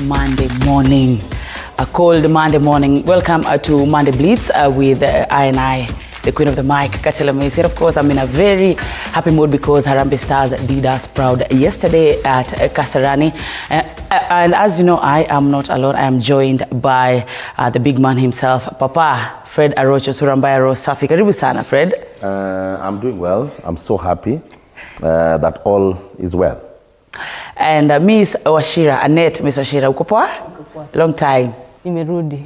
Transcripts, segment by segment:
Monday morning. A cold Monday morning. Welcome to Monday Blitz with I, the queen of the mic, Katela Macy. Of course, I'm in a very happy mood because Harambee Stars did us proud yesterday at Kasarani. And as you know, I am not alone. I am joined by the big man himself, Papa Fred Arocho Surambaya Safi. Karibu sana, Fred. I'm doing well. I'm so happy that all is well. And Miss Washira, Annette, Miss Washira, uko poa? Long time. Imerudi.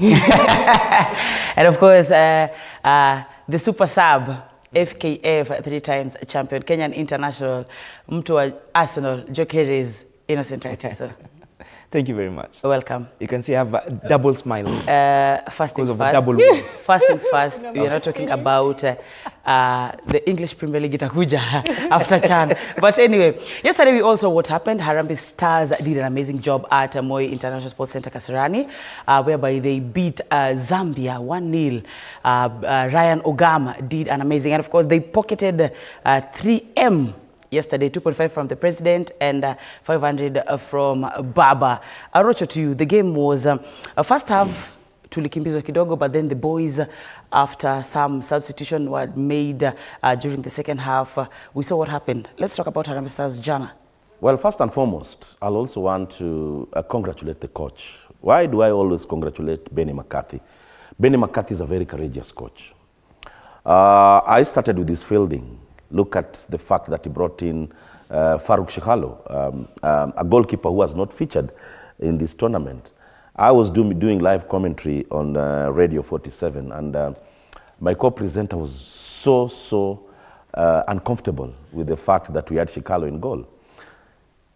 And of course, the super sub, FKF, 3 times champion, Kenyan international, mtu wa Arsenal, Jokeris, innocent right? So. Thank you very much. Welcome. You can see I have a double smile. First things Because of first. double wins. First things first. We are not talking about the English Premier League itakuja after Chan. But anyway, yesterday we also what happened. Harambee Stars did an amazing job at Moi International Sports Center Kasarani, whereby they beat Zambia 1-0. Ryan Ogama did an amazing, and of course they pocketed 3M. Yesterday, 2.5 from the president and 500 from BAMBA. Arocho, to you, the game was first half tulikimbizwa kidogo, but then the boys, after some substitution were made during the second half, we saw what happened. Let's talk about Harambee Stars Jana. Well, first and foremost, I'll also want to congratulate the coach. Why do I always congratulate Benny McCarthy? Benny McCarthy is a very courageous coach. I started with his fielding. Look at the fact that he brought in Farouk Shekhalo, a goalkeeper who was not featured in this tournament. I was doing live commentary on Radio 47, and my co-presenter was so uncomfortable with the fact that we had Shekhalo in goal.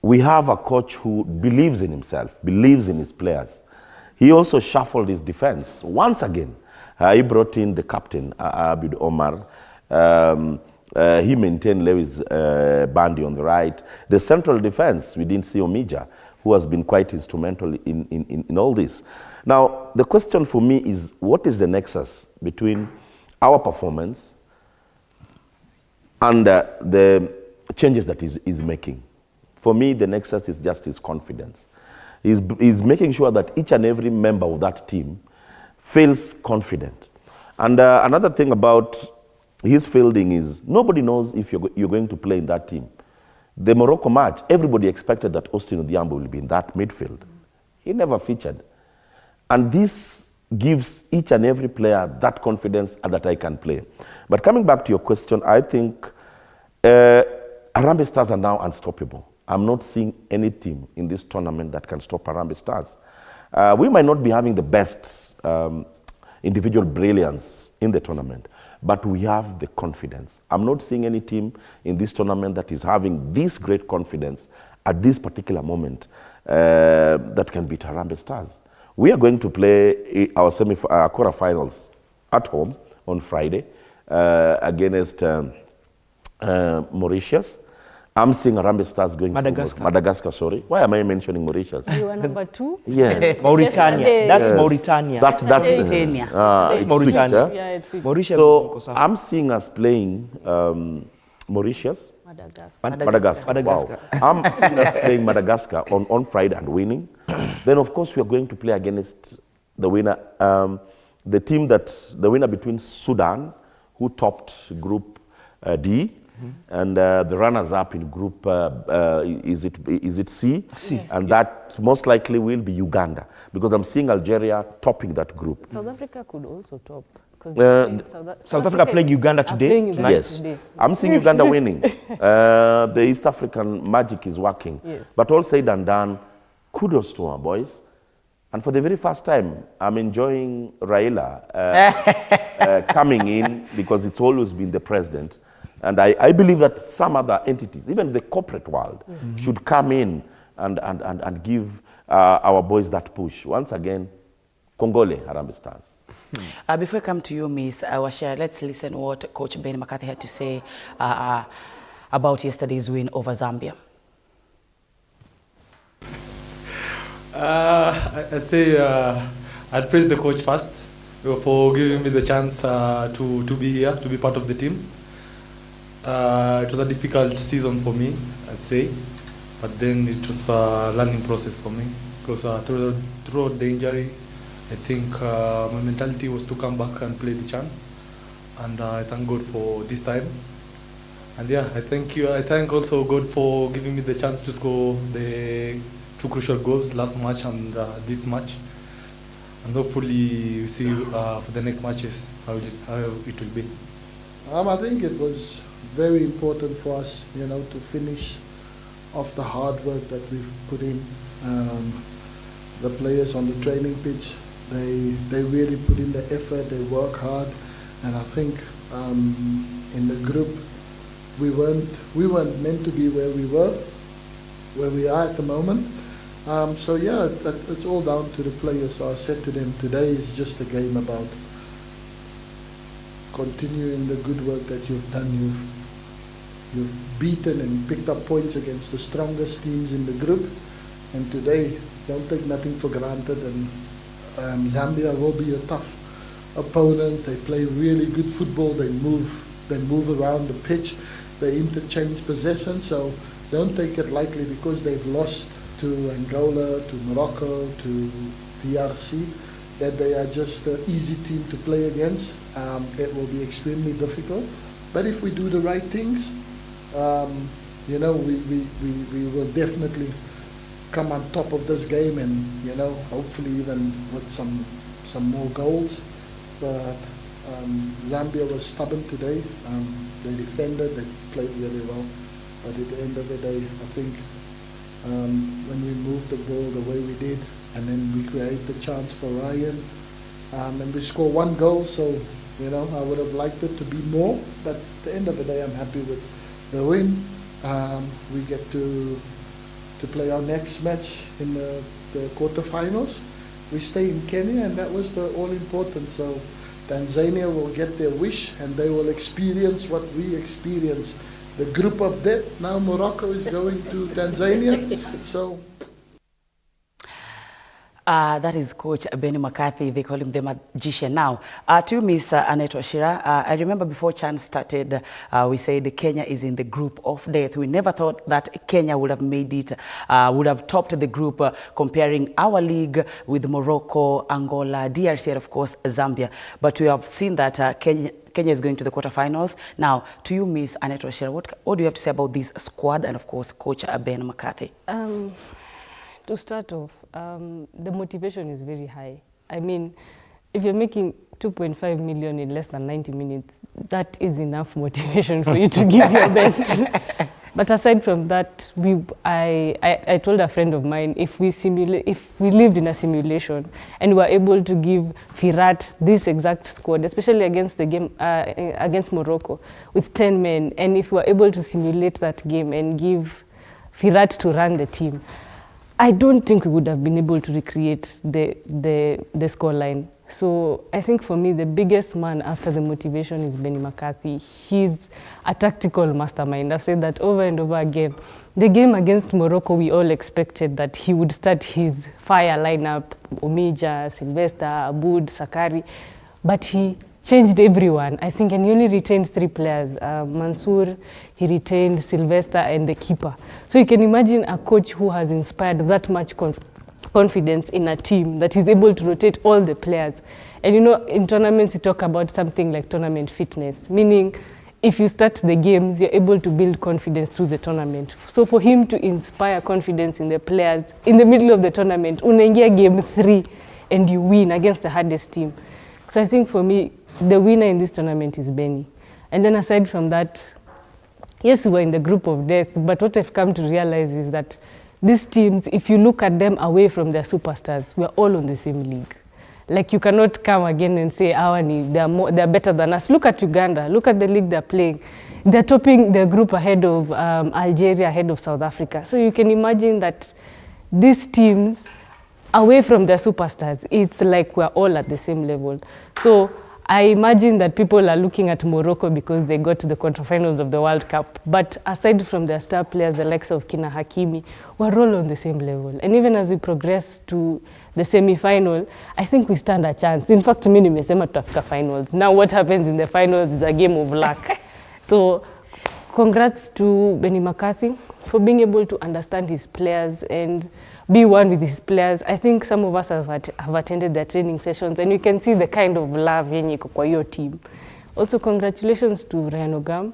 We have a coach who believes in himself, believes in his players. He also shuffled his defense. Once again, he brought in the captain, Abid Omar. He maintained Lewis Bandy on the right. The central defense, we didn't see Omija, who has been quite instrumental in all this. Now, the question for me is, what is the nexus between our performance and the changes that he's making? For me, the nexus is just his confidence. He's making sure that each and every member of that team feels confident. And another thing about his fielding is nobody knows if you're going to play in that team. The Morocco match, everybody expected that Austin Odhiambo will be in that midfield. He never featured. And this gives each and every player that confidence that I can play. But coming back to your question, I think Harambee Stars are now unstoppable. I'm not seeing any team in this tournament that can stop Harambee Stars. We might not be having the best individual brilliance in the tournament, but we have the confidence. I'm not seeing any team in this tournament that is having this great confidence at this particular moment that can beat Harambee Stars. We are going to play our quarterfinals at home on Friday against Mauritius. I'm seeing Harambee Stars going Madagascar. to Madagascar, sorry. Why am I mentioning Mauritius? You are number 2? Yes. Mauritania. That's Mauritania. Mauritania. That's It's Mauritania. switched, Yeah, it's switched. Mauritius. So I'm seeing us playing Mauritius. Madagascar. Wow. I'm seeing us playing Madagascar on Friday and winning. Then, of course, we are going to play against the winner, the winner between Sudan, who topped Group D, and the runners-up in Group, is it C? C. Yes. And that most likely will be Uganda, because I'm seeing Algeria topping that group. South Africa could also top. South Africa playing Uganda today? Yes, I'm seeing Uganda winning. The East African magic is working. Yes. But all said and done, kudos to our boys. And for the very first time, I'm enjoying Raila coming in, because it's always been the president. And I believe that some other entities, even the corporate world, should come in and give our boys that push. Once again, Congole, Harambee Stars. Before I come to you, Miss Washira, let's listen what Coach Benny McCarthy had to say about yesterday's win over Zambia. I'd say I'd praise the coach first for giving me the chance to be here, to be part of the team. It was a difficult season for me, I'd say, but then it was a learning process for me. because throughout the injury, I think my mentality was to come back and play the CHAN, and I thank God for this time. And yeah, I thank also God for giving me the chance to score the 2 crucial goals last match and this match. And hopefully we see for the next matches how it will be. I think it was very important for us, to finish off the hard work that we've put in. The players on the training pitch, they really put in the effort, they work hard, and I think in the group we weren't meant to be where we are at the moment. So yeah, it's all down to the players. So I said to them, today is just a game about continuing the good work that you've done. You've beaten and picked up points against the strongest teams in the group, and today, don't take nothing for granted. And Zambia will be a tough opponent. They play really good football. They move around the pitch. They interchange possession. So don't take it lightly because they've lost to Angola, to Morocco, to DRC, that they are just an easy team to play against. It will be extremely difficult. But if we do the right things, we will definitely come on top of this game, and hopefully even with some more goals. But Zambia was stubborn today. They defended, they played really well. But at the end of the day, I think when we moved the ball the way we did, and then we create the chance for Ryan, and we score 1 goal, so I would have liked it to be more, but at the end of the day I'm happy with the win. We get to play our next match in the quarterfinals. We stay in Kenya, and that was the all important. So Tanzania will get their wish, and they will experience what we experienced. The group of death. Now Morocco is going to Tanzania. So that is Coach Benny McCarthy. They call him the magician. Now, to Miss Annette Wachira, I remember before CHAN started, we said Kenya is in the group of death. We never thought that Kenya would have made it, would have topped the group, comparing our league with Morocco, Angola, DRC, and of course, Zambia. But we have seen that Kenya is going to the quarterfinals. Now, to you, Miss Annette Wachira, what do you have to say about this squad and, of course, Coach Ben McCarthy? To start off, the motivation is very high. I mean, if you're making 2.5 million in less than 90 minutes, that is enough motivation for you to give your best. But aside from that, I told a friend of mine, if we lived in a simulation and were able to give Firat this exact squad, especially against the game against Morocco, with 10 men, and if we were able to simulate that game and give Firat to run the team, I don't think we would have been able to recreate the scoreline. So I think for me, the biggest man after the motivation is Benny McCarthy. He's a tactical mastermind. I've said that over and over again. The game against Morocco, we all expected that he would start his fire lineup, Omija, Sylvester, Aboud, Sakari, but he changed everyone, I think, and he only retained 3 players. Mansour, he retained Sylvester and the keeper. So you can imagine a coach who has inspired that much confidence in a team that is able to rotate all the players. And in tournaments, you talk about something like tournament fitness, meaning if you start the games, you're able to build confidence through the tournament. So for him to inspire confidence in the players, in the middle of the tournament, unaingia game 3 and you win against the hardest team. So I think for me, the winner in this tournament is Benny. And then aside from that, yes, we were in the group of death, but what I've come to realize is that these teams, if you look at them away from their superstars, we're all on the same league. Like, you cannot come again and say, they're better than us. Look at Uganda, look at the league they're playing. They're topping their group ahead of Algeria, ahead of South Africa. So you can imagine that these teams, away from their superstars, it's like we're all at the same level. So I imagine that people are looking at Morocco because they got to the quarterfinals of the World Cup. But aside from their star players, the likes of Kina Hakimi, we're all on the same level. And even as we progress to the semi-final, I think we stand a chance. In fact, mimi nimesema tutafika finals. Now what happens in the finals is a game of luck. So congrats to Benny McCarthy for being able to understand his players and be one with his players. I think some of us have attended their training sessions, and you can see the kind of love yenye iko kwa hiyo team. Also, congratulations to Ryan Ogam.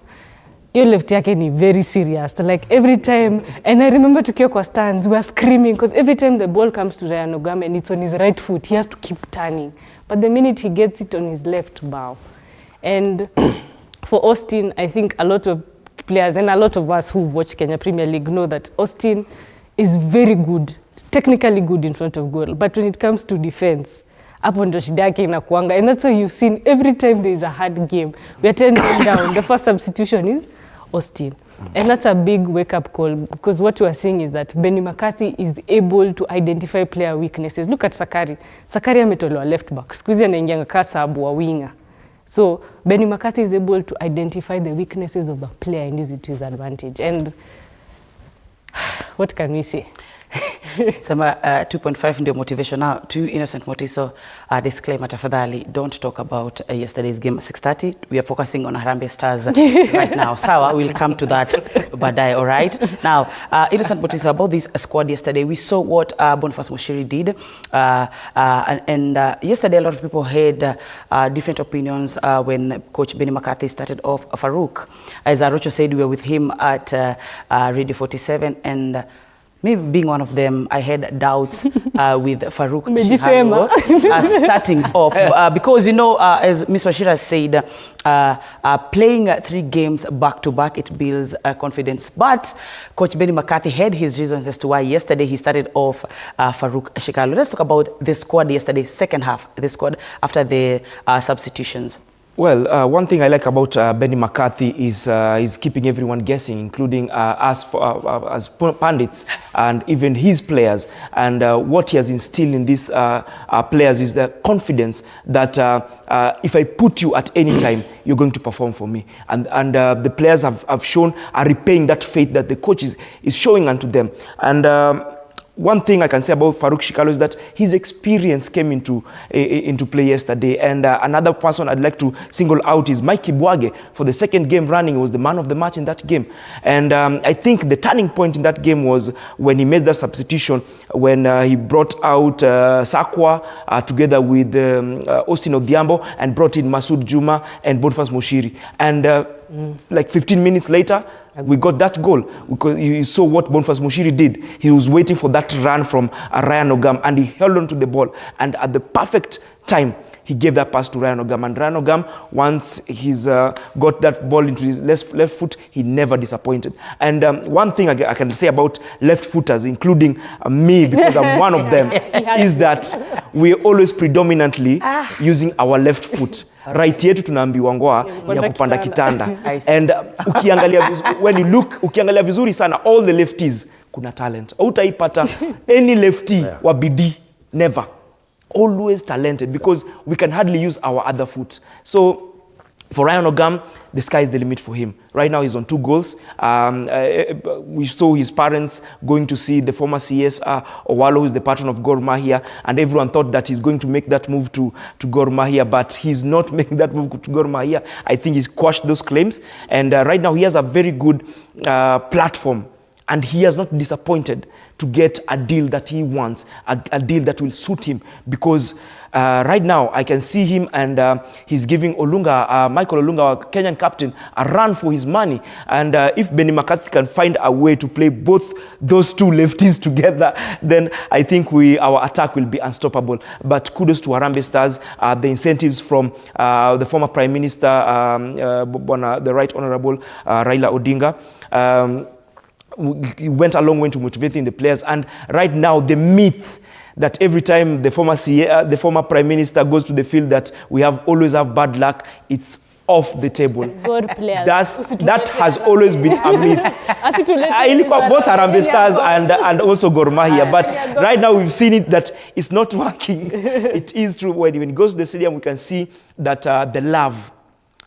Your left yake ni very serious. Like every time, and I remember tukiwa kwa stands, we were screaming because every time the ball comes to Ryan Ogam and it's on his right foot, he has to keep turning. But the minute he gets it on his left bow. And for Austin, I think a lot of players and a lot of us who watch Kenya Premier League know that Austin is very good, technically good in front of goal. But when it comes to defense, hapo ndo shida yake inakuanga. And that's why you've seen every time there is a hard game, we are 10 down. The first substitution is Austin. And that's a big wake-up call, because what we are seeing is that Benny McCarthy is able to identify player weaknesses. Look at Sakari. Sakari ametolewa left back. Siku hizi anaingianga Kasabu wa winger. So Benny McCarthy is able to identify the weaknesses of a player and use it to his advantage. And what can we say? Sema 2.5 ndio motivation. Now, to Innocent Motiso, disclaimer tafadhali, don't talk about yesterday's game 6:30. We are focusing on Harambee Stars right now. Sawa, we'll come to that badai, all right? Now, Innocent Motiso, about this squad yesterday, we saw what Boniface Mushiri did. And yesterday, a lot of people had different opinions when Coach Benny McCarthy started off Farouk. As Arocho said, we were with him at Radio 47, and me being one of them, I had doubts with Farouk starting off. Because, you know, as Ms. Washira said, playing 3 games back-to-back, it builds confidence. But Coach Benny McCarthy had his reasons as to why yesterday he started off Farouk Shikalo. Let's talk about the squad yesterday, second half, the squad after the substitutions. Well, one thing I like about Benny McCarthy is keeping everyone guessing, including us as pundits and even his players. And what he has instilled in these players is the confidence that if I put you at any time, you're going to perform for me. And the players have shown, are repaying that faith that the coach is showing unto them. And one thing I can say about Farouk Shikalo is that his experience came into play yesterday. And another person I'd like to single out is Mike Kibwage. For the second game running, he was the man of the match in that game. And I think the turning point in that game was when he made that substitution, when he brought out Sakwa together with Austin Odhiambo and brought in Masood Juma and Boniface Mushiri. And like 15 minutes later, we got that goal, because you saw what Boniface Mushiri did. He was waiting for that run from Ryan Ogam, and he held on to the ball. And at the perfect time, he gave that pass to Ryan Ogam. And Ryan Ogam, once he's got that ball into his left foot, he never disappointed. And one thing I can say about left footers, including me, because I'm one of them, is that we're always predominantly using our left foot. Right yetu tunaambiwa ngoa ya kupanda kitanda. And ukiangalia vizuri sana, all the lefties kuna talent. Hautaipata any lefty wa bidii, never. Always talented, because we can hardly use our other foot. So for Ryan Ogam, the sky is the limit for him. Right now he's on 2 goals. We saw his parents going to see the former CS Owalo, who is the patron of Gor Mahia, and everyone thought that he's going to make that move to Gor Mahia, but he's not making that move to Gor Mahia. I think he's quashed those claims, and right now he has a very good platform, and he has not disappointed to get a deal that he wants, a deal that will suit him, because right now I can see him, and he's giving Olunga, Michael Olunga, our Kenyan captain, a run for his money. And if Benny McCarthy can find a way to play both those 2 lefties together, then I think our attack will be unstoppable. But kudos to Harambee Stars, the incentives from the former Prime Minister, the Right Honorable Raila Odinga, went a long way to motivating the players. And right now, the myth that every time the former Prime Minister goes to the field that we always have bad luck, it's off the table. Good players. That has always been a myth. Both Harambee Stars and also Gor Mahia. But right now we've seen it that it's not working. It is true. When he goes to the stadium, we can see that the love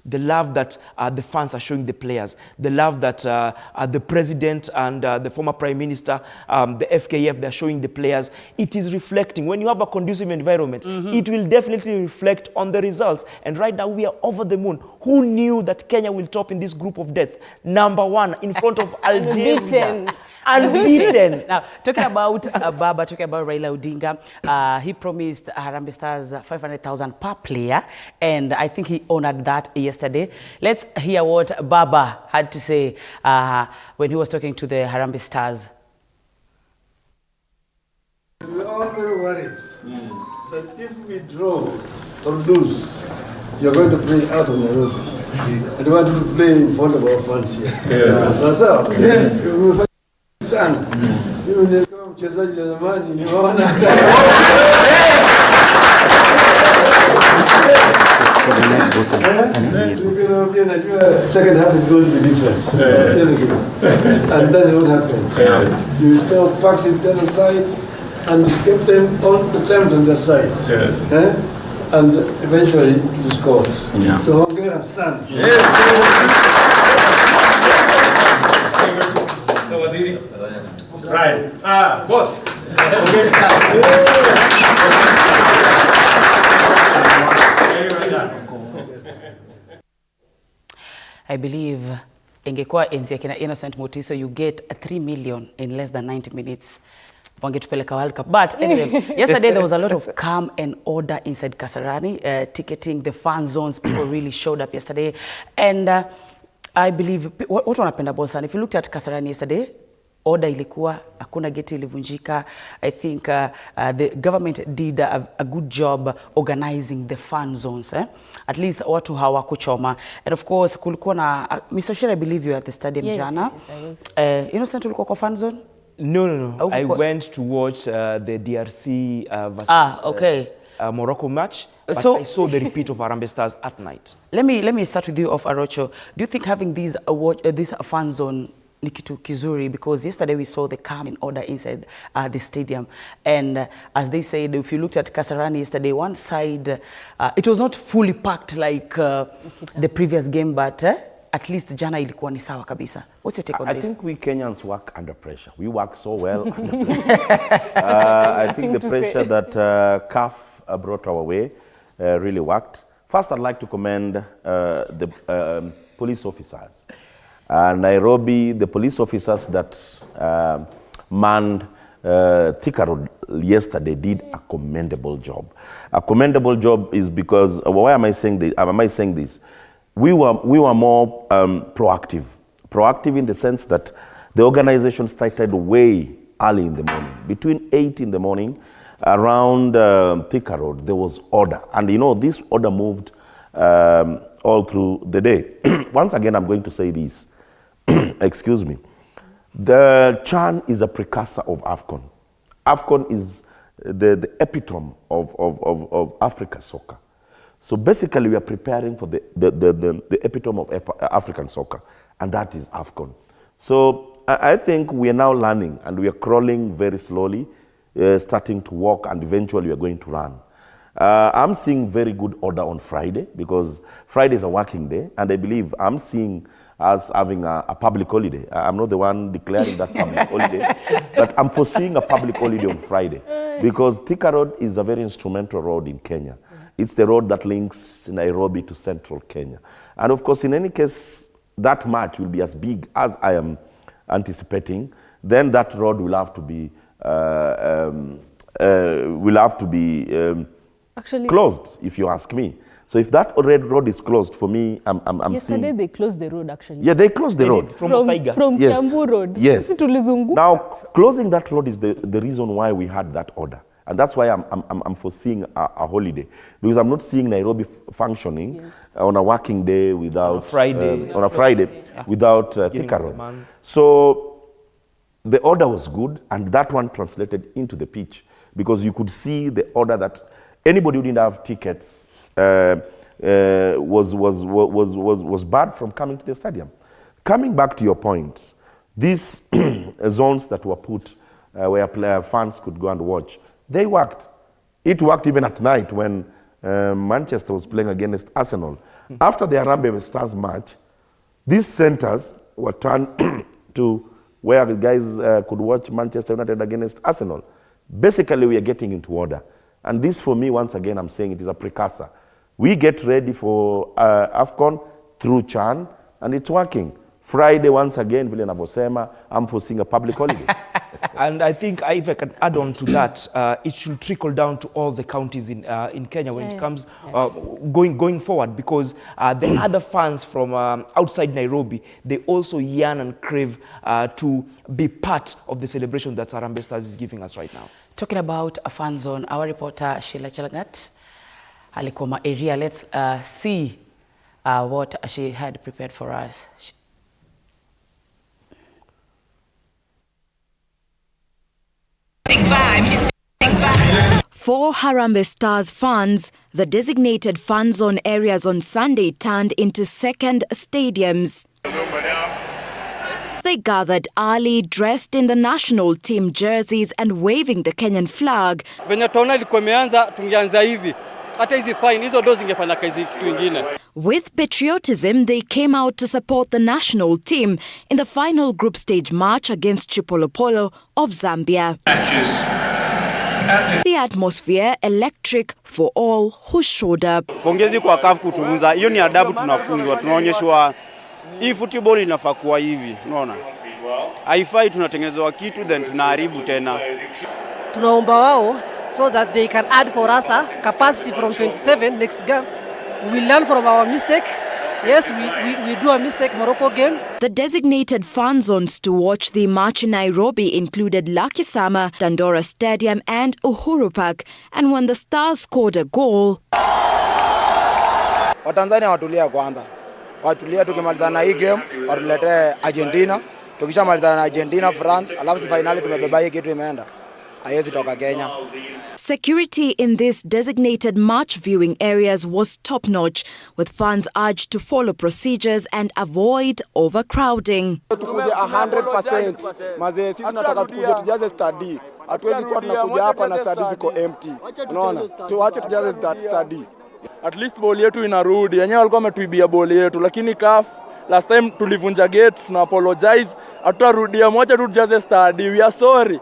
the love that the fans are showing the players, the love that the president and the former prime minister, the FKF, they're showing the players, it is reflecting. When you have a conducive environment, it will definitely reflect on the results. And right now we are over the moon. Who knew that Kenya will top in this group of death? Number 1 in front of Algeria. Unbeaten. Now, talking about Baba, talking about Raila Odinga, he promised Harambee Stars 500,000 per player, and I think he honored that yesterday. Let's hear what Baba had to say when he was talking to the Harambee Stars. We're all very worried that if we draw or lose, you're going to play out of Nairobi. I don't want to play in front of our fans here. Yes. That's all. Yes. Sana. Mimi kama mchezaji wa zamani nimeona second half is going to be different. And that's what happened. You still packed it the other side and kept them all the time on their side. Yes. And eventually you scored. Yes. So hongera sana. Right. Boss. I believe ingekuwa enzi ya kina Innocent Mutiso, you get 3 million in less than 90 minutes. Wangetupeleka World Cup. But anyway, yesterday there was a lot of calm and order inside Kasarani, ticketing, the fan zones. People really showed up yesterday. And I believe, what wanapenda ball sana. If you looked at Kasarani yesterday, order ilikuwa, hakuna geti ilivunjika. I think the government did a good job organizing the fan zones. At least watu hawakuchoma. And of course, kulikuwa na, Mr. Shere, I believe you were at the stadium jana. Yes, I was. Innocent ulikuwa kwa fan zone? No. I went to watch the DRC versus Morocco match. But so I saw the repeat of Harambee Stars at night. Let me start with you off Arocho. Do you think having this fan zone ni kitu kizuri? Because yesterday we saw the calm and order inside the stadium, and as they said, if you looked at Kasarani yesterday, one side it was not fully packed like the previous game, but at least jana ilikuwa ni sawa kabisa. What's your take on this? I think we Kenyans work under pressure. We work so well under pressure. I think the pressure that CAF brought our way really worked. First, I'd like to commend the police officers. Nairobi, the police officers that manned Thika Road yesterday did a commendable job. A commendable job is because, why am I saying this? We were more proactive. Proactive in the sense that the organization started way early in the morning. Between 8 in the morning, around Thika Road, there was order. And you know, this order moved all through the day. Once again, I'm going to say this. Excuse me. The CHAN is a precursor of AFCON. AFCON is the epitome of Africa soccer. So basically, we are preparing for the epitome of African soccer, and that is AFCON. So I think we are now learning, and we are crawling very slowly, starting to walk, and eventually we are going to run. I'm seeing very good order on Friday, because Friday is a working day, and I believe I'm seeing us having a public holiday. I'm not the one declaring that public holiday, but I'm foreseeing a public holiday on Friday, because Thika Road is a very instrumental road in Kenya. It's the road that links Nairobi to central Kenya. And of course, in any case, that match will be as big as I am anticipating. Then that road will have to be Actually, closed, if you ask me. So if that red road is closed, for me, I'm yesterday seeing... they closed the road, actually. Yeah, they closed the road. From Kiambu Road. Yes. Tulizunguka. Now, closing that road is the reason why we had that order. And that's why I'm foreseeing a holiday. Because I'm not seeing Nairobi functioning on a working day without... on a Friday without Thika Road. So the order was good, and that one translated into the pitch. Because you could see the order that anybody who didn't have tickets was barred from coming to the stadium. Coming back to your point, these zones that were put where fans could go and watch, they worked. It worked even at night when Manchester was playing against Arsenal. After the Harambee Stars match, these centers were turned to where the guys could watch Manchester United against Arsenal. Basically, we are getting into order. And this, for me, once again, I'm saying it is a precursor. We get ready for AFCON through CHAN, and it's working. Friday, once again, vile navosema, I'm foreseeing a public holiday. And I think if I can add on to that, it should trickle down to all the counties in Kenya when it comes going forward, because the other fans from outside Nairobi, they also yearn and crave to be part of the celebration that Harambee Stars is giving us right now. Talking about a fan zone, our reporter Sheila Chelagat alikoma area. Let's see what she had prepared for us. For Harambee Stars fans, the designated fan zone areas on Sunday turned into second stadiums. They gathered early, dressed in the national team jerseys and waving the Kenyan flag. With patriotism, they came out to support the national team in the final group stage match against Chipolopolo of Zambia. The atmosphere electric for all who showed up. Pongezi kwa CAF kutufunza. Hiyo ni adabu tunafunzwa. Tunaonyeshwa hii football inafaa kuwa hivi, unaona? Haifai tunatengenezwa kitu then tunaharibu tena. Tunaomba wao so that they can add for us a capacity from 27 next game. We learn from our mistake. Yes, we do a mistake Morocco game. The designated fan zones to watch the match in Nairobi included Lucky Sama, Dandora Stadium and Uhuru Park. And when the Stars scored a goal, Watanzania watulia kwanza. Watulia tukimalizana na hii game, watulete Argentina. Tukishamalizana na Argentina, France, alafu finali tumebeba hii kitu imeenda. Security in these designated match viewing areas was top-notch, with fans urged to follow procedures and avoid overcrowding. 100%. Mazee sisi tunataka tukuje tujaze study. Hatuwezi kuwa tunakuja hapa na study ziko empty. Unaona? Tuache tujaze study. At least ball yetu inarudi. Yenyewe walikuwa wametuibia ball yetu, lakini CAF last time tulivunja gate, tuna apologize. Haturudia, moja tu tujaze study. We are sorry.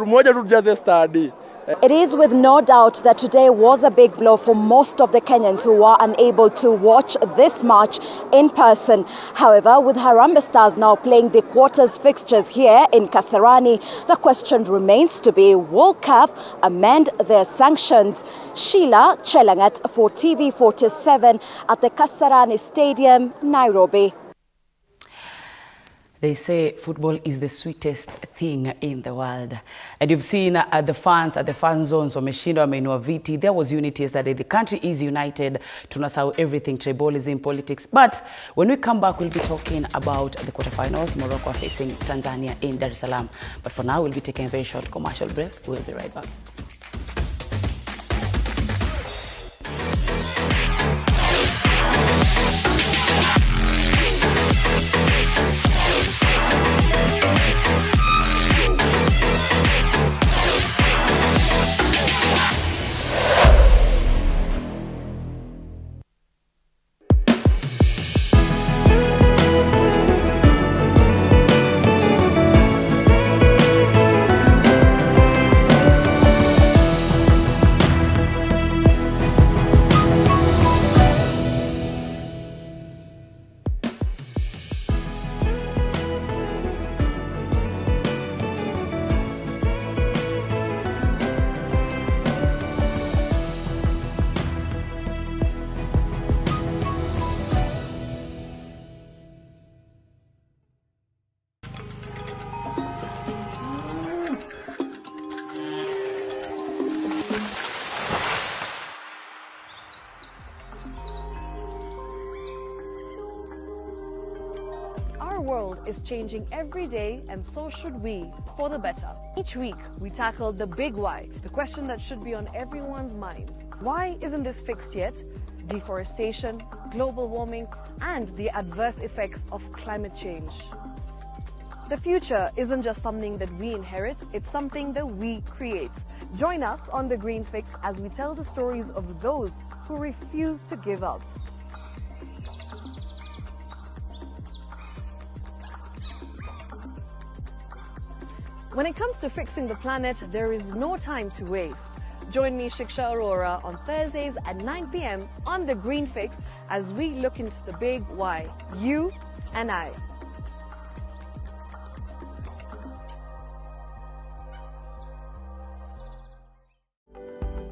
Moja tu tujaze study. It is with no doubt that today was a big blow for most of the Kenyans who were unable to watch this match in person. However, with Harambee Stars now playing the quarters fixtures here in Kasarani, the question remains to be, will CAF amend their sanctions? Sheila Chelangat for TV47 at the Kasarani Stadium, Nairobi. They say football is the sweetest thing in the world. And you've seen the fans at the fan zones, wameshinda, wameinua viti. There was unity yesterday. The country is united. Tunasahau everything, tribalism, politics. But when we come back, we'll be talking about the quarterfinals. Morocco facing Tanzania in Dar es Salaam. But for now, we'll be taking a very short commercial break. We'll be right back. Our world is changing every day, and so should we, for the better. Each week, we tackle the big why, the question that should be on everyone's mind. Why isn't this fixed yet? Deforestation, global warming, and the adverse effects of climate change. The future isn't just something that we inherit, it's something that we create. Join us on The Green Fix as we tell the stories of those who refuse to give up. When it comes to fixing the planet, there is no time to waste. Join me, Shiksha Arora, on Thursdays at 9 p.m. on The Green Fix as we look into the big why, you and I.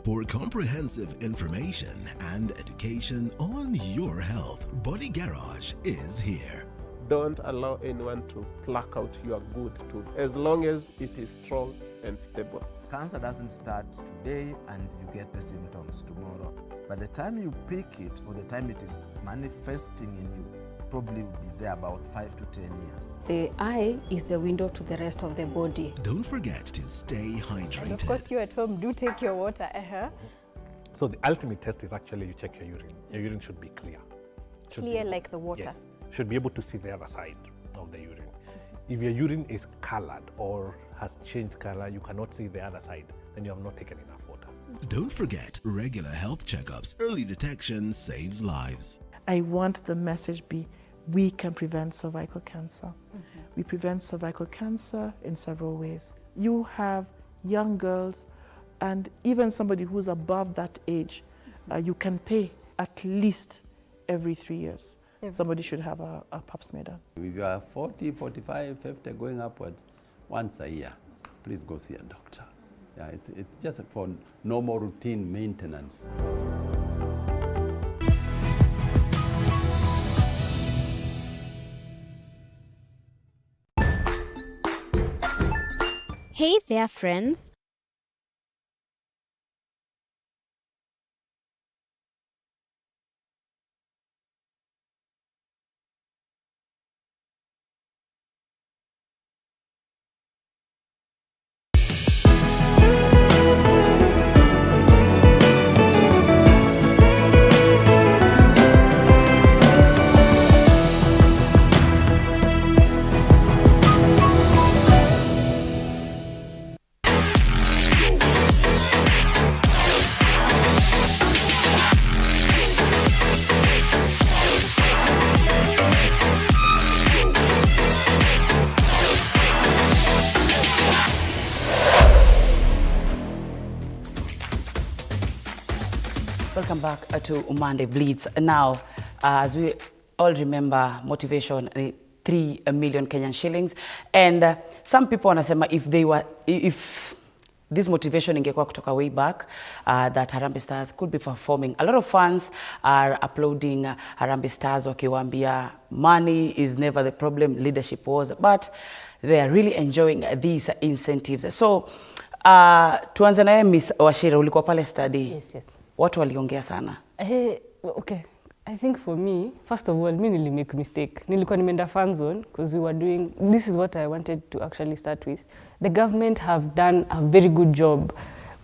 For comprehensive information and education on your health, Body Garage is here. Don't allow anyone to pluck out your good tooth as long as it is strong and stable. Cancer doesn't start today and you get the symptoms tomorrow. By the time you pick it or the time it is manifesting in you, probably will be there about 5 to 10 years. The eye is the window to the rest of the body. Don't forget to stay hydrated. And of course, you at home do take your water. So the ultimate test is actually you check your urine. Your urine should be clear. Clear like the water? Yes. Should be able to see the other side of the urine. If your urine is colored or has changed color, you cannot see the other side, then you have not taken enough water. Don't forget regular health checkups. Early detection saves lives. I want the message be, we can prevent cervical cancer. We prevent cervical cancer in several ways. You have young girls and even somebody who's above that age, you can pay at least every 3 years. Somebody should have a pap smear done. If you are 40, 45, 50, going upwards, once a year, please go see a doctor. Yeah, it's just for normal routine maintenance. Hey there, friends. Welcome back to Monday Blitz. Now, as we all remember, motivation 3 million Kenyan shillings, and some people wanasema if this motivation ingekuwa kutoka way back, that Harambee Stars could be performing. A lot of fans are applauding Harambee Stars wakiwaambia money is never the problem, leadership was, but they are really enjoying these incentives. So tuanze naye Miss Wachira, ulikuwa pale study. Yes. Watu waliongea sana. Okay. I think for me, first of all, me make mistake. Nilikuwa nimeenda fan zone because we were doing, this is what I wanted to actually start with. The government have done a very good job.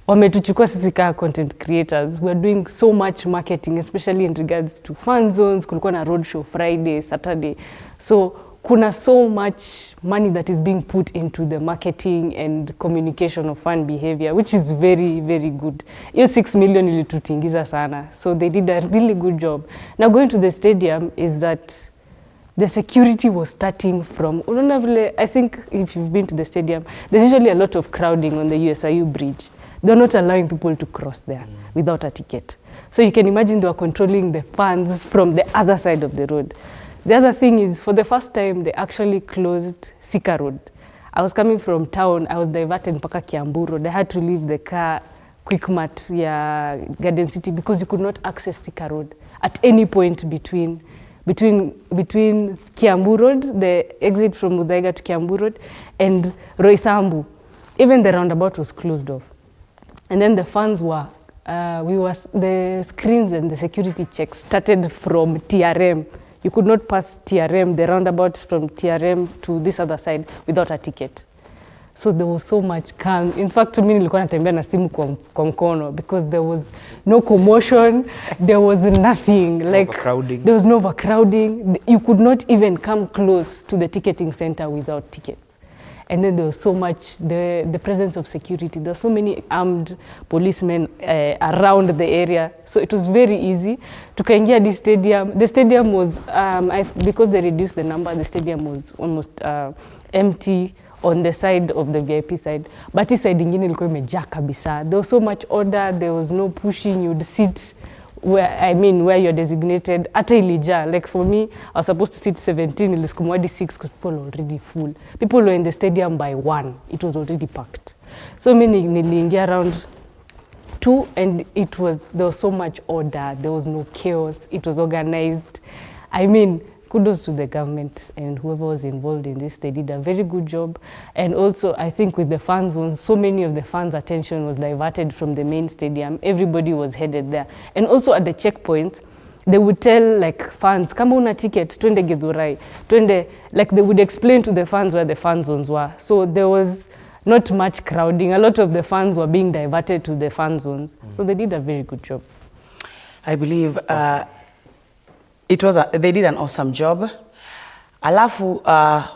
Wametuchukua sisi kama content creators. We are doing so much marketing, especially in regards to fan zones. Kulikuwa na road show Friday, Saturday. So kuna so much money that is being put into the marketing and communication of fan behavior, which is very, very good. Hiyo 6 million ilitutingiza sana. So they did a really good job. Now going to the stadium is that the security was starting from, I think if you've been to the stadium, there's usually a lot of crowding on the USIU bridge. They're not allowing people to cross there without a ticket. So you can imagine they were controlling the fans from the other side of the road. The other thing is, for the first time, they actually closed Thika Road. I was coming from town, I was diverted mpaka Kiambu Road. I had to leave the car, Quickmart, Garden City, because you could not access Thika Road at any point between Kiambu Road, the exit from Muthaiga to Kiambu Road, and Roysambu. Even the roundabout was closed off. And then the fans were, the screens and the security checks started from TRM. You could not pass TRM, the roundabout from TRM to this other side without a ticket. So there was so much calm. In fact, mimi nilikuwa natembea na simu kwa mkono because there was no commotion, there was nothing. Like there was no overcrowding. You could not even come close to the ticketing center without tickets. And then there was so much, the presence of security. There were so many armed policemen around the area. So it was very easy. Tukaingia this stadium. The stadium was, because they reduced the number, the stadium was almost empty on the side of the VIP side, but hii side ingine ilikuwa imejaa kabisa. There was so much order, there was no pushing, you'd sit where you're designated. Hata ilijaa, like for me, I was supposed to sit 17, ilisukumwa hadi 6 because people were already full. People were in the stadium by 1, it was already packed. So mimi niliingia around 2 and there was so much order, there was no chaos, it was organized. I mean, kudos to the government and whoever was involved in this. They did a very good job. And also, I think with the fan zones, so many of the fans' attention was diverted from the main stadium. Everybody was headed there. And also at the checkpoints, they would tell like fans, kama una ticket, twende Githurai, twende, like they would explain to the fans where the fan zones were. So there was not much crowding. A lot of the fans were being diverted to the fan zones. So they did a very good job. I believe they did an awesome job. Alafu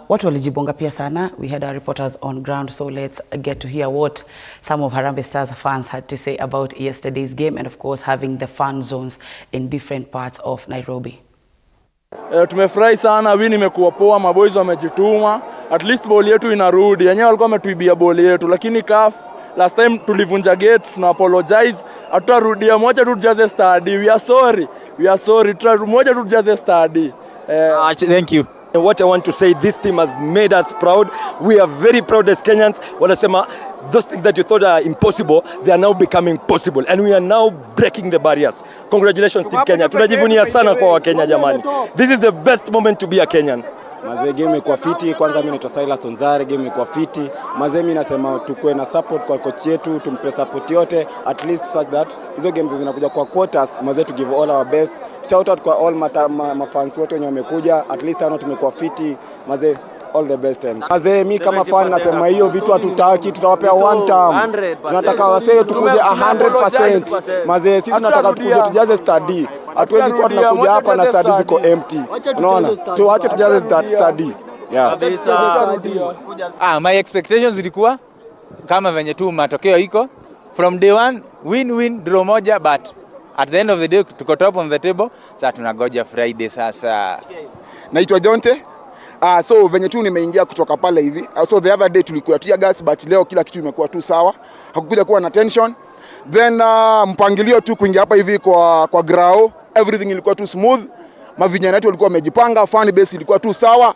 watu walijibonga pia sana. We had our reporters on ground, so let's get to hear what some of Harambee Stars fans had to say about yesterday's game and of course having the fan zones in different parts of Nairobi. Tumefurahi sana, win imekuwa poa, maboys wamejituma. At least ball yetu inarudi. Yenyewe walikuwa wametuibia ball yetu, lakini CAF last time tulivunja gate, tuna apologize. Hatutarudia, moja tu tujaze study. We are sorry. Moja tu tujaze study. Thank you. What I want to say, this team has made us proud. We are very proud as Kenyans. Wanasema, those things that you thought are impossible, they are now becoming possible. And we are now breaking the barriers. Congratulations, Team Kenya. Tunajivunia sana kwa Wakenya jamani. This is the best moment to be a Kenyan. Mazee, game iko fiti. Kwanza mimi naitwa Silas Onzare, game iko fiti. Mazee, mimi nasema tukue na support kwa coach yetu, tumpe support yote at least such that hizo games zinakuja kwa quarters. Mazee, to give all our best. Shout out kwa all mafans wote wenye wamekuja. At least hano tumekuwa fiti. Mazee, all the best. Mazee, mimi kama fan nasema hiyo vitu hatutaki, tutawapea one time. Tunataka wasee tukuje 100%. Mazee, sisi tunataka tukuje tujaze study. Hatuwezi kuwa tunakuja hapa na study ziko empty. Unaona? Tuache tujaze study. Yeah. My expectations zilikuwa kama venye tu matokeo iko from day one, win draw moja, but at the end of the day tuko top on the table. Sasa tunagoja Friday sasa. Naitwa Jonte. So venye tu nimeingia kutoka pale hivi. So the other day tulikuwa tear gas, but leo kila kitu imekuwa tu sawa. Hakukuja kuwa na tension. Then mpangilio tu kuingia hapa hivi kwa grao, everything ilikuwa tu smooth. Mavijana wetu walikuwa wamejipanga, fan base ilikuwa tu sawa.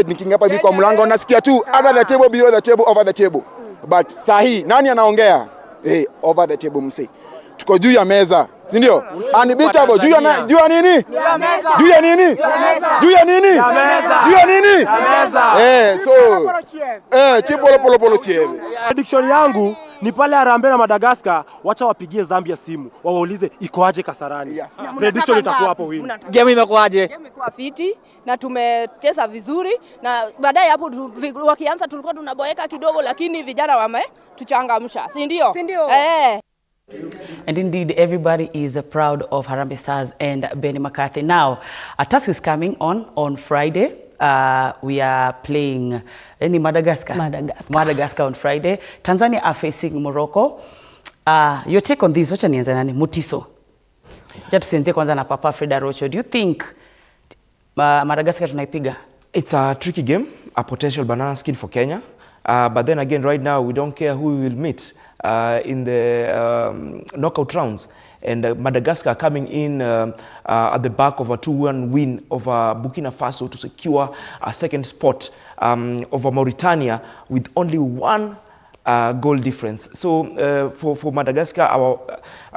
Nikiingia hapa hivi kwa mlango nasikia tu under the table, below the table, over the table. But sahi nani anaongea? Over the table mse. Tuko juu ya meza, si ndio? Unbeatable. Juu ya nini? Juu ya nini? Juu ya nini? Juu ya nini? So chipolo chieve. Prediction yangu ni pale Harambee na Madagascar, wacha wapigie Zambia simu, wawaulize iko aje Kasarani. Prediction itakuwa hapo win. Game imekuaje? Game imekuwa fiti na tumecheza vizuri na baadaye hapo wakianza tulikuwa tunaboeka kidogo, lakini vijana wametuchangamsha, si ndio? And indeed, everybody is proud of Harambee Stars and Benny McCarthy. Now, a task is coming on Friday. We are playing Madagascar on Friday. Tanzania are facing Morocco. Your take on this? Wacha nianze nani? Mutiso. Jatu tusianzie kwanza na Papa Freda Rocho. Do you think Madagascar tunaipiga? It's a tricky game, a potential banana skin for Kenya. But then again, right now, we don't care who we will meet in the knockout rounds. And Madagascar coming in at the back of a 2-1 win over Burkina Faso to secure a second spot over Mauritania with only one goal difference. So for Madagascar, our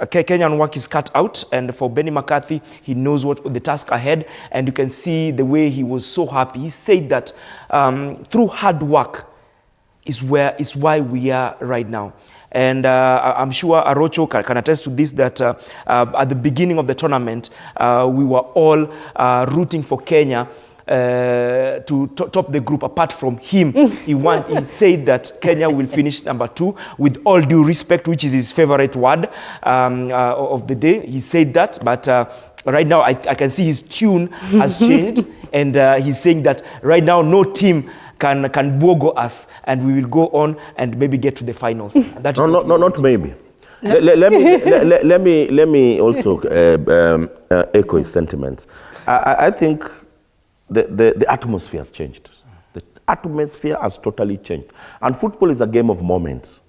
Kenyan work is cut out, and for Benny McCarthy, he knows what the task ahead, and you can see the way he was so happy. He said that through hard work is why we are right now. And I'm sure Arocho can attest to this, that at the beginning of the tournament, we were all rooting for Kenya to top the group. Apart from him, he said that Kenya will finish number 2, with all due respect, which is his favorite word of the day. He said that, but right now I can see his tune has changed, and he's saying that right now no team can bogo us, and we will go on and maybe get to the finals. That not maybe. Let me also echo his sentiments. I think the atmosphere has changed. The atmosphere has totally changed. And football is a game of moments.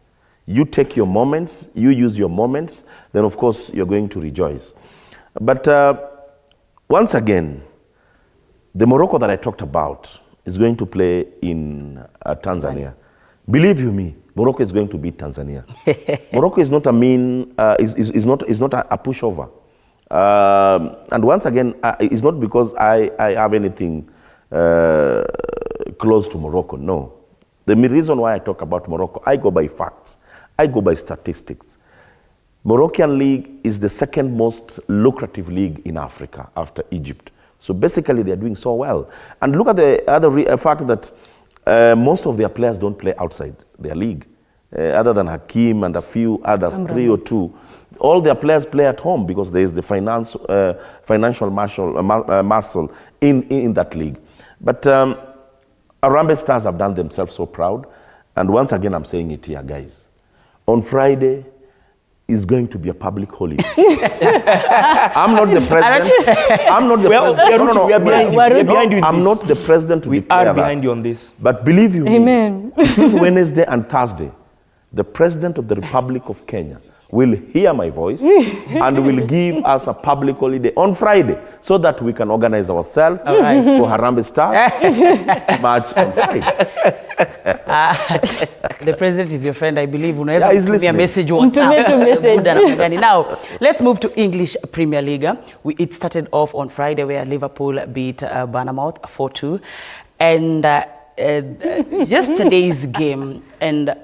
You take your moments, you use your moments, then of course you're going to rejoice. But once again, the Morocco that I talked about is going to play in Tanzania. Believe you me, Morocco is going to beat Tanzania. Morocco is not a is not a pushover. And once again, it's not because I have anything close to Morocco. No, the reason why I talk about Morocco, I go by facts. I go by statistics. Moroccan league is the second most lucrative league in Africa after Egypt. So basically they're doing so well. And look at the other fact that most of their players don't play outside their league. Other than Hakim and a few others, 3 or 2. All their players play at home because there is the financial muscle in that league. But Harambee Stars have done themselves so proud. And once again, I'm saying it here, guys. On Friday is going to be a public holiday. I'm not the president. I'm not the president. We are behind you. I'm not the president to declare that. We are behind you on this. But believe you Amen. me, between Wednesday and Thursday, the president of the Republic of Kenya will hear my voice and will give us a public holiday on Friday so that we can organize ourselves for Harambee Stars match on Friday. The president is your friend, I believe. He's listening. A message WhatsApp. Now, let's move to English Premier League. It started off on Friday where Liverpool beat Bournemouth 4-2. And yesterday's game, and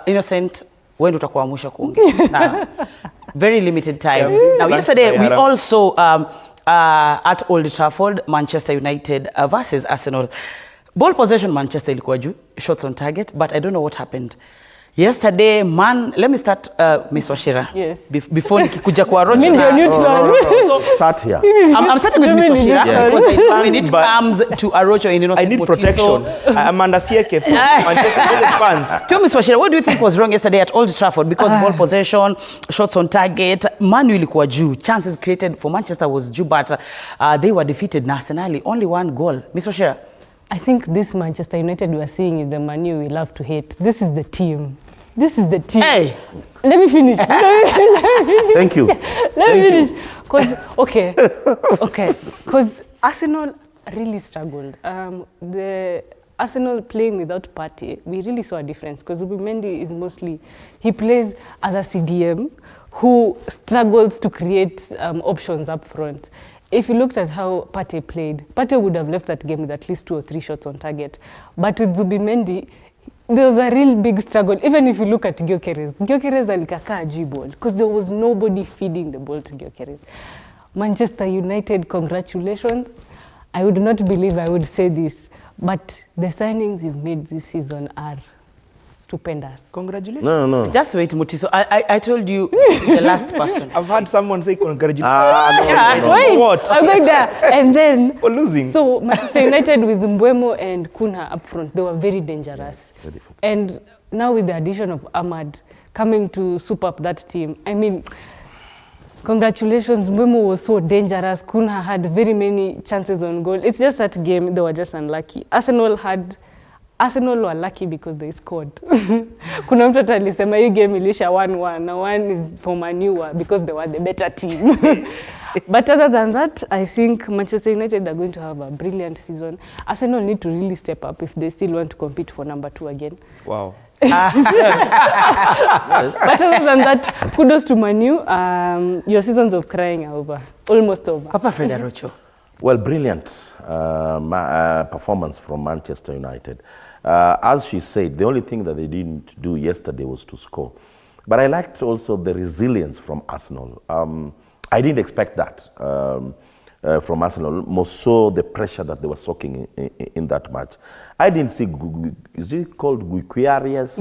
Innocent, when utakuwa mwisho kuongea? Very limited time. Now, yesterday we also at Old Trafford, Manchester United versus Arsenal. Ball possession, Manchester ilikuwa juu, shots on target, but I don't know what happened. Yesterday, let me start, Miss Washira. Yes. Before nikikuja kwa Roger. Mimi ndio neutral. Start here. I'm starting with Miss Washira because when it comes to Arocho in Innocent, I need protection. I'm under CK for Manchester United fans. Tell Miss Washira, what do you think was wrong yesterday at Old Trafford? Because ball possession, shots on target, Manu ilikuwa juu, chances created for Manchester was due, but they were defeated. Na Arsenal, only 1 goal. Miss Washira? I think this Manchester United we are seeing is the Man U we love to hate. This is the team. This is the team. Hey! Let me finish. Thank you. Let me finish. Because Arsenal really struggled. The Arsenal playing without Partey, we really saw a difference because Zubimendi is mostly, he plays as a CDM who struggles to create options up front. If you looked at how Partey played, Partey would have left that game with at least 2 or 3 shots on target. But with Zubimendi, there was a real big struggle. Even if you look at Gyökeres alikaka ajui ball because there was nobody feeding the ball to Gyökeres. Manchester United, congratulations. I would not believe I would say this, but the signings you've made this season are stupendous. Congratulations. No. Just wait, Mutiso. I told you the last person. I've had someone say congratulations. Wait, What? I'm going there. And then, for losing. So Manchester United with Mbeumo and Kuna up front, they were very dangerous. And now with the addition of Ahmad coming to soup up that team, I mean, congratulations. Mbeumo was so dangerous. Kuna had very many chances on goal. It's just that game, they were just unlucky. Arsenal were lucky because they scored. Kuna mtu alisema hii game ilisha 1-1 na 1 is for Man U because they were the better team. But other than that, I think Manchester United are going to have a brilliant season. Arsenal need to really step up if they still want to compete for number 2 again. Wow. Yes. But other than that, kudos to Man U. Your seasons of crying are over. Almost over. Papa Fred Arocho. Well, brilliant performance from Manchester United. As she said, the only thing that they didn't do yesterday was to score. But I liked also the resilience from Arsenal. I didn't expect that from Arsenal, more so the pressure that they were soaking in that match. I didn't see, is it called Gyökeres?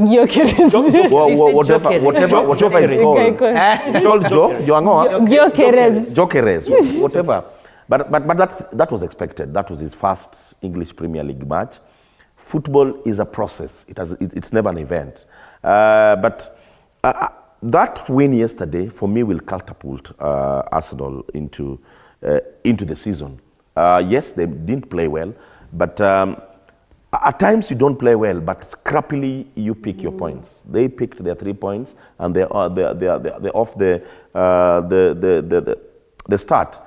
Whatever it's called. It's called Gyökeres, whatever. But that was expected. That was his first English Premier League match. Football is a process. It's never an event. But that win yesterday, for me, will catapult Arsenal into the season. Yes, they didn't play well, but At times you don't play well, but scrappily you pick your points. They picked their 3 points, and they're off the start.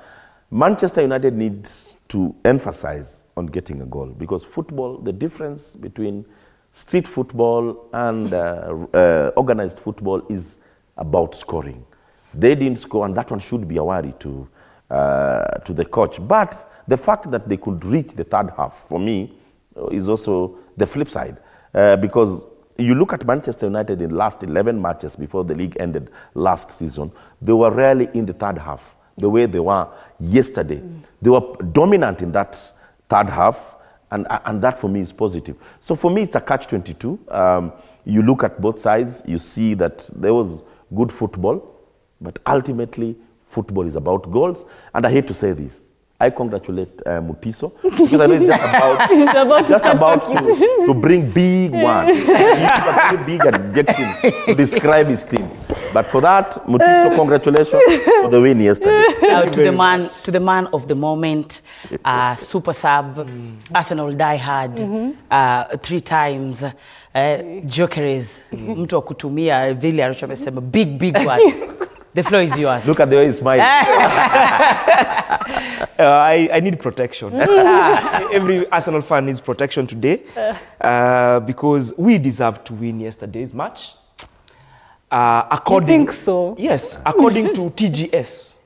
Manchester United needs to emphasize on getting a goal, because football, the difference between street football and organized football is about scoring. They didn't score, and that one should be a worry to the coach. But the fact that they could reach the third half, for me, is also the flip side. Because you look at Manchester United in the last 11 matches before the league ended last season, they were rarely in the third half the way they were yesterday. They were dominant in that third half, and that for me is positive. So for me, it's a catch-22. You look at both sides, you see that there was good football, but ultimately, football is about goals. And I hate to say this, I congratulate Mutiso, because I know it's just about to bring big ones, big adjectives to describe his team. But for that, Mutiso, congratulations for the win yesterday. To the man of the moment, super sub, Arsenal diehard, 3 times, jokeries, mtu wa kutumia vile alichomesema, big words. The floor is yours. Look at the way he's smiling. I need protection. Every Arsenal fan needs protection today, because we deserve to win yesterday's match. According, you think so? Yes, according to TGS.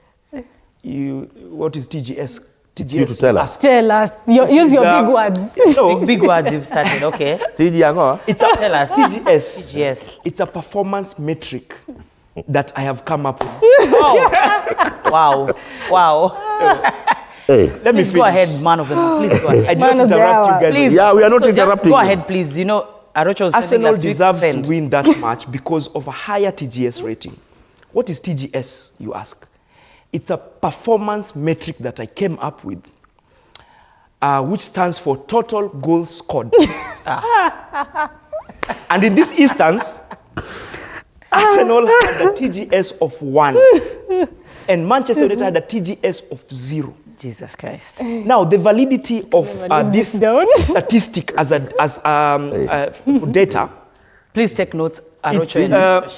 What is TGS? You to tell us. Tell us. Use your big words. No, big words you've started. Okay. It's a, tell us. TGS. Yes. It's a performance metric that I have come up with. Wow. Hey. Let me please go ahead, man of the hour. Please go ahead. I don't interrupt you guys. Please, yeah, we are not interrupting. Go ahead, please. You know, Arocho was Arsenal deserved to win that match because of a higher TGS rating. What is TGS, you ask? It's a performance metric that I came up with, which stands for total goals scored. And in this instance, Arsenal had a TGS of 1, and Manchester United had a TGS of 0. Jesus Christ. Now, the validity of this statistic as data. Please take notes, Arocho.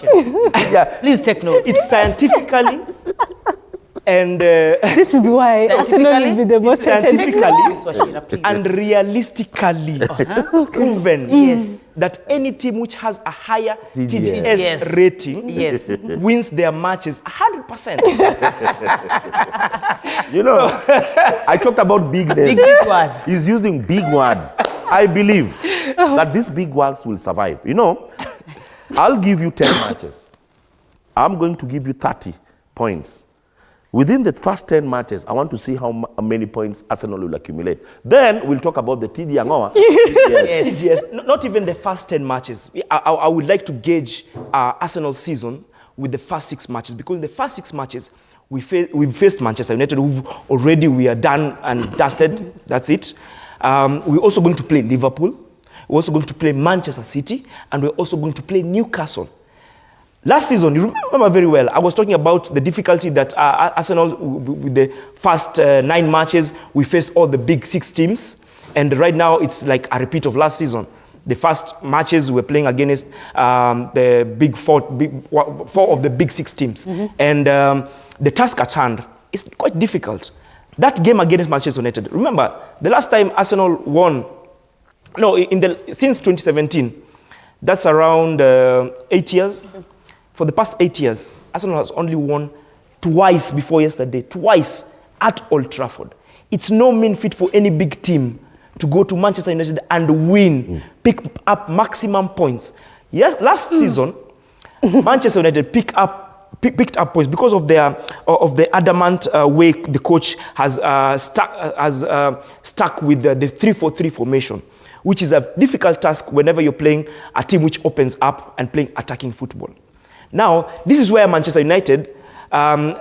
Please take notes. It's scientifically and this is why Arsenal will be the most scientifically and realistically proven that any team which has a higher TGS rating wins their matches 100%. You know, I talked about big names. Big words. He's using big words. I believe that these big words will survive. You know, I'll give you 10 matches. I'm going to give you 30 points. Within the first 10 matches, I want to see how many points Arsenal will accumulate. Then we'll talk about the TD Angoa. Yes. Not even the first 10 matches. I would like to gauge Arsenal's season with the first 6 matches, because in the first 6 matches, we've faced Manchester United, who already we are done and dusted. That's it. We're also going to play Liverpool. We're also going to play Manchester City, and we're also going to play Newcastle. Last season, you remember very well, I was talking about the difficulty that Arsenal, with the first 9 matches, we faced all the big 6 teams. And right now, it's like a repeat of last season. The first matches, we're playing against the big 4 of the big 6 teams. And the task at hand is quite difficult. That game against Manchester United, remember, the last time Arsenal won, since 2017, that's around 8 years. For the past 8 years, Arsenal has only won twice before yesterday, twice at Old Trafford. It's no mean feat for any big team to go to Manchester United and win, pick up maximum points. Yes, last season, Manchester United picked up points because of the adamant way the coach has stuck with the 3-4-3 formation, which is a difficult task whenever you're playing a team which opens up and playing attacking football. Now, this is where Manchester United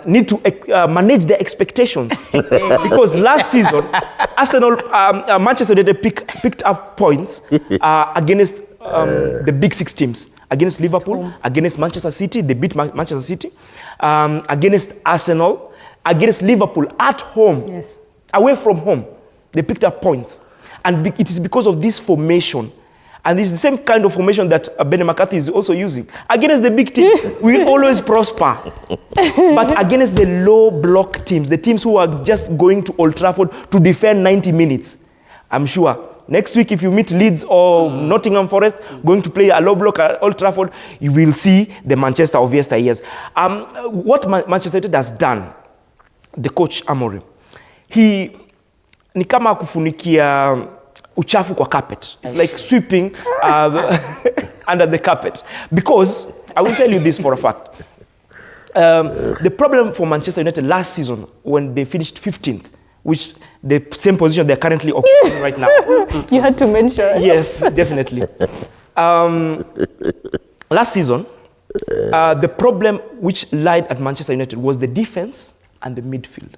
need to manage their expectations. Because last season, Manchester United picked up points against the big 6 teams. Against Liverpool, against Manchester City, they beat Manchester City. Against Arsenal, against Liverpool at home, away from home, they picked up points. And it is because of this formation. And it's the same kind of formation that Benny McCarthy is also using. Against the big team, we always prosper. But against the low block teams, the teams who are just going to Old Trafford to defend 90 minutes, I'm sure next week if you meet Leeds or Nottingham Forest going to play a low block at Old Trafford, you will see the Manchester of yesteryears. What Manchester United has done, the coach Amorim, he ni kama kufunikia uchafu kwa carpet. It's like sweeping under the carpet. Because, I will tell you this for a fact. The problem for Manchester United last season, when they finished 15th, which the same position they're currently occupying right now. You had to mention it. Yes, definitely. Last season, the problem which lied at Manchester United was the defense and the midfield.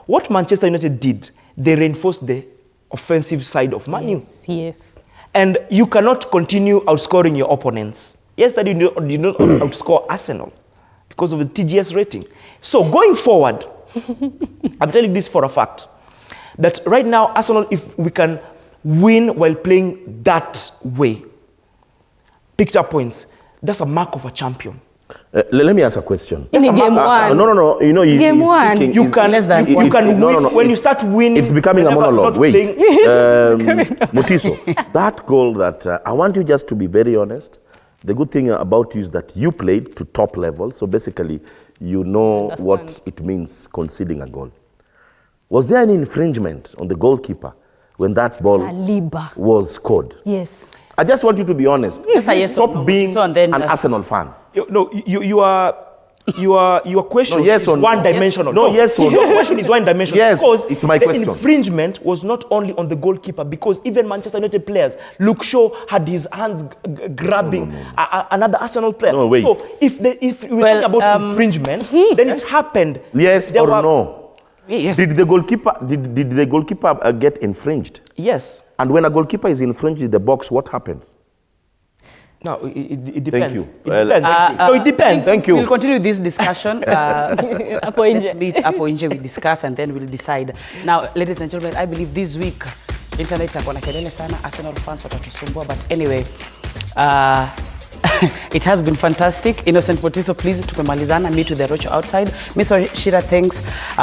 What Manchester United did, they reinforced the offensive side of Man U. Yes. And you cannot continue outscoring your opponents. Yesterday, you did not outscore Arsenal because of the TGS rating. So going forward, I'm telling you this for a fact, that right now, Arsenal, if we can win while playing that way, picked up points, that's a mark of a champion. Let me ask a question. In game one. No. You know, game one. You can win when you start winning. It's becoming a monologue. Wait. Mutiso, that goal that I want you just to be very honest. The good thing about you is that you played to top level. So basically, you know what it means conceding a goal. Was there any infringement on the goalkeeper when that ball was scored? Yes. I just want you to be honest. Yes, Stop being an Arsenal fan. Your question is one-dimensional. No, yes or no. Your question is one-dimensional. Yes, because it's my question. The infringement was not only on the goalkeeper, because even Manchester United players, Luke Shaw had his hands grabbing another Arsenal player. No, wait. So if we think about infringement, then it happened. Yes or no? Yes. Did the goalkeeper get infringed? Yes. And when a goalkeeper is infringed in the box, what happens? No, it depends. Thank you. It depends. No, it depends. Thank you. We'll continue this discussion. Let's meet Apo Inje, we discuss and then we'll decide. Now, ladies and gentlemen, I believe this week, internet itakuwa na kelele sana, Arsenal fans watatusumbua, but anyway, it has been fantastic. Innocent Potiso, please, tumemalizana. Meet with the Rocho outside. Miss Shira, thanks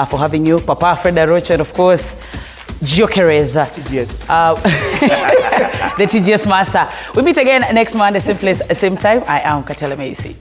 for having you. Papa Fred Rocho, and of course, Gio Kereza. TGS. The TGS master. We meet again next Monday, same place, same time. I am Katela Macy.